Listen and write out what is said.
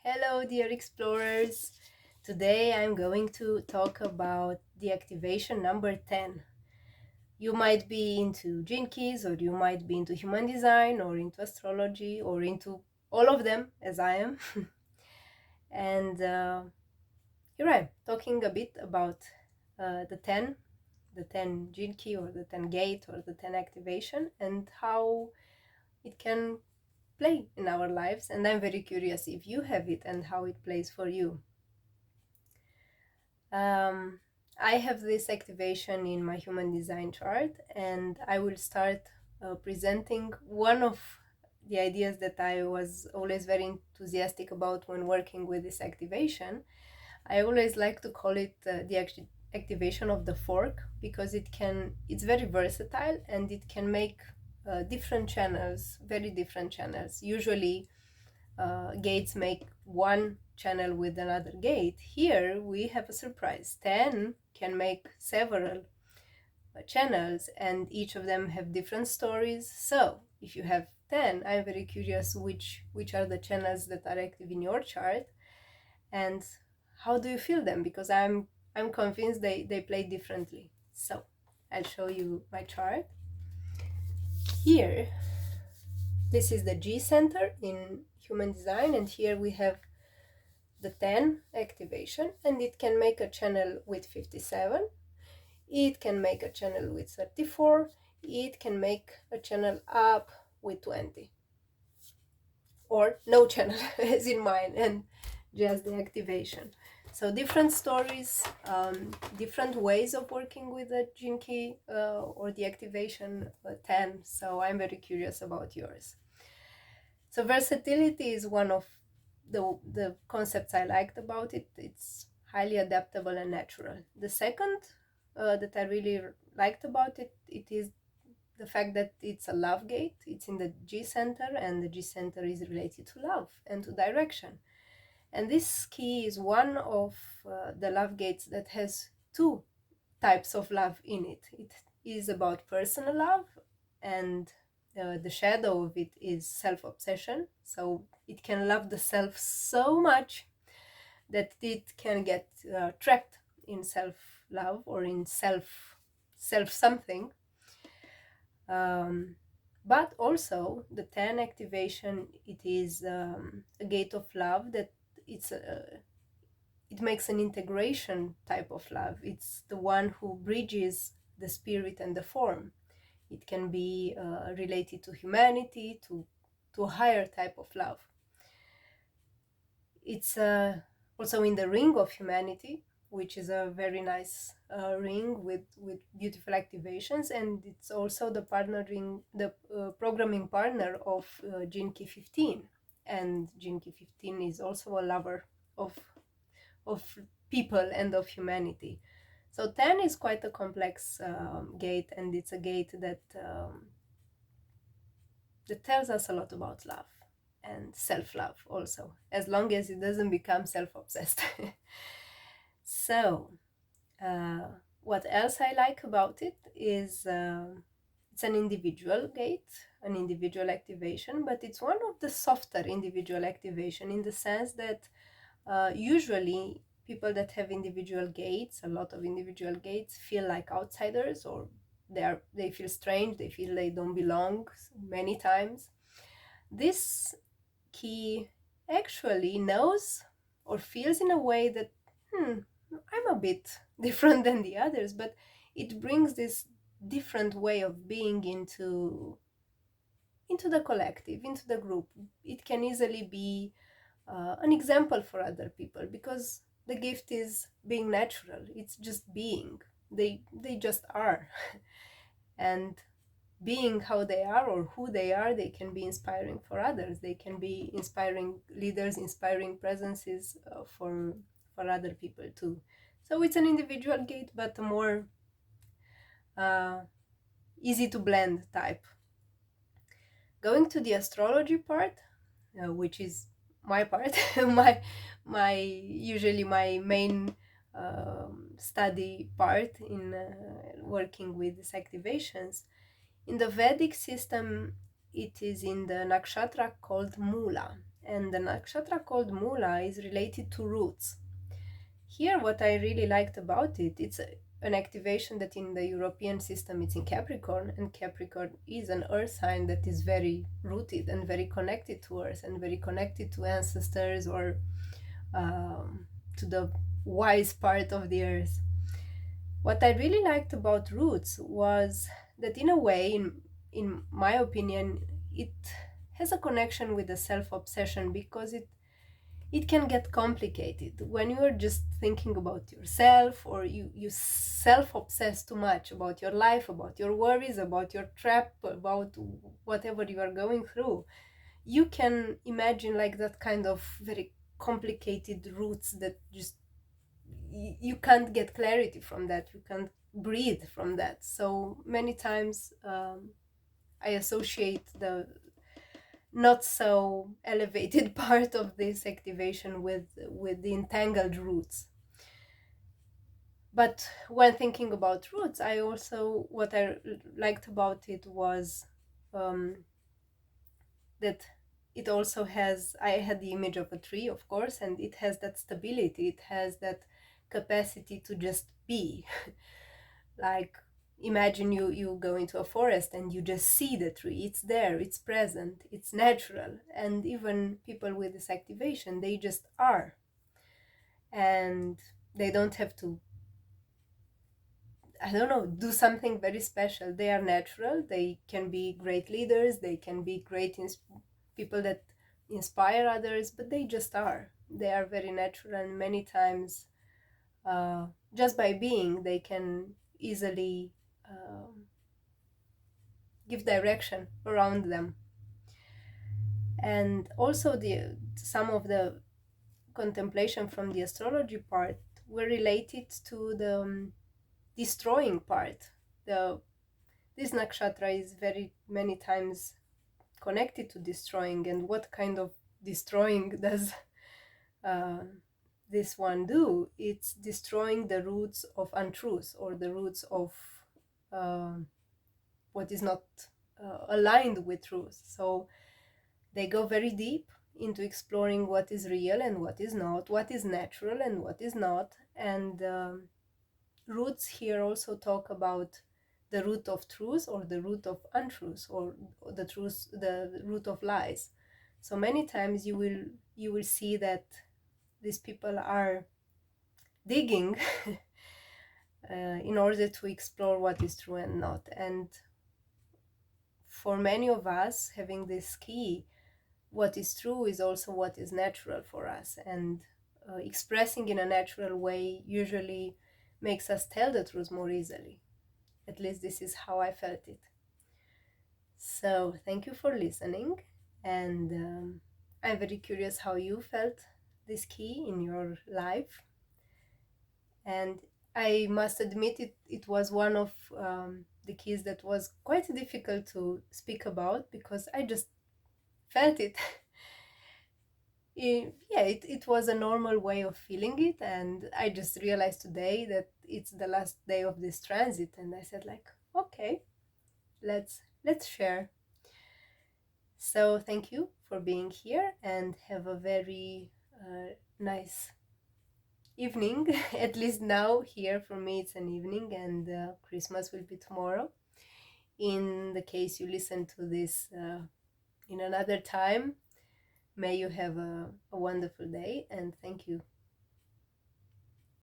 Hello, dear explorers. Today I'm going to talk about the activation number 10. You might be into Gene Keys, or you might be into human design, or into astrology, or into all of them, as I am. And here I'm talking a bit about the 10 Gene Key, or the 10 gate, or the 10 activation, and how it can play in our lives. And I'm very curious if you have it and how it plays for you. I have this activation in my human design chart, and I will start presenting one of the ideas that I was always very enthusiastic about when working with this activation. I always like to call it the activation of the fork, because it's very versatile and it can make different channels, very different channels. Usually gates make one channel with another gate. Here we have a surprise. 10 can make several channels, and each of them have different stories. So if you have 10, I'm very curious which are the channels that are active in your chart, and how do you feel them, because I'm convinced they play differently. So I'll show you my chart. Here, this is the G center in human design, and here we have the 10 activation, and it can make a channel with 57, it can make a channel with 34, it can make a channel up with 20, or no channel as in mine, and just the activation. So different stories, different ways of working with the Gene Key or the activation 10. So I'm very curious about yours. So versatility is one of the concepts I liked about it. It's highly adaptable and natural. The second that I really liked about it is the fact that it's a love gate. It's in the G center, and the G center is related to love and to direction. And this key is one of the love gates that has two types of love in it. It is about personal love, and the shadow of it is self-obsession. So it can love the self so much that it can get trapped in self-love or in self something. But also the 10 activation, it is a gate of love that it makes an integration type of love. It's the one who bridges the spirit and the form. It can be related to humanity, to a higher type of love. It's also in the ring of humanity, which is a very nice ring with beautiful activations, and it's also the partnering, the programming partner of Gene Key 15, and Gene Key 15 is also a lover of people and of humanity. So 10 is quite a complex gate, and it's a gate that tells us a lot about love and self-love also, as long as it doesn't become self-obsessed. So what else I like about it is it's an individual gate, an individual activation, but it's one of the softer individual activation, in the sense that usually people that have individual gates, a lot of individual gates, feel like outsiders, or they feel strange, they feel they don't belong many times. This key actually knows or feels in a way that I'm a bit different than the others, but it brings this different way of being into the collective, into the group. It can easily be an example for other people, because the gift is being natural. It's just being. They just are. And being how they are or who they are, they can be inspiring for others. They can be inspiring leaders, inspiring presences for other people too. So it's an individual gate, but a more easy to blend type. Going to the astrology part, which is my part, usually my main study part in working with these activations. In the Vedic system, it is in the nakshatra called Mula, and the nakshatra called Mula is related to roots. Here, what I really liked about it, it's an activation that in the European system it's in Capricorn, and Capricorn is an earth sign that is very rooted and very connected to earth and very connected to ancestors or to the wise part of the earth. What I really liked about roots was that, in a way, in my opinion, it has a connection with the self-obsession, because it can get complicated when you are just thinking about yourself, or you self-obsess too much about your life, about your worries, about your trap, about whatever you are going through. You can imagine like that kind of very complicated roots that just you can't get clarity from that, you can't breathe from that. So many times I associate the not so elevated part of this activation with the entangled roots. But when thinking about roots, I also, what I liked about it was that it also has, I had the image of a tree, of course, and it has that stability, it has that capacity to just be. Like, imagine you go into a forest and you just see the tree, it's there, it's present, it's natural. And even people with this activation, they just are, and they don't have to, I don't know, do something very special. They are natural, they can be great leaders, they can be great people that inspire others, but they just are, they are very natural. And many times just by being, they can easily give direction around them. And also some of the contemplation from the astrology part were related to the destroying part. This nakshatra is very many times connected to destroying, and what kind of destroying does this one do? It's destroying the roots of untruth, or the roots of what is not aligned with truth. So they go very deep into exploring what is real and what is not, what is natural and what is not. And roots here also talk about the root of truth, or the root of untruth, or the truth, the root of lies. So many times you will see that these people are digging in order to explore what is true and not. And for many of us, having this key, what is true is also what is natural for us, and expressing in a natural way usually makes us tell the truth more easily. At least this is how I felt it. So thank you for listening, and I'm very curious how you felt this key in your life. And I must admit, it was one of the keys that was quite difficult to speak about, because I just felt it. It was a normal way of feeling it, and I just realized today that it's the last day of this transit, and I said like, okay, let's share. So thank you for being here, and have a very nice evening. At least now here for me it's an evening, and Christmas will be tomorrow. In the case you listen to this in another time, may you have a wonderful day, and thank you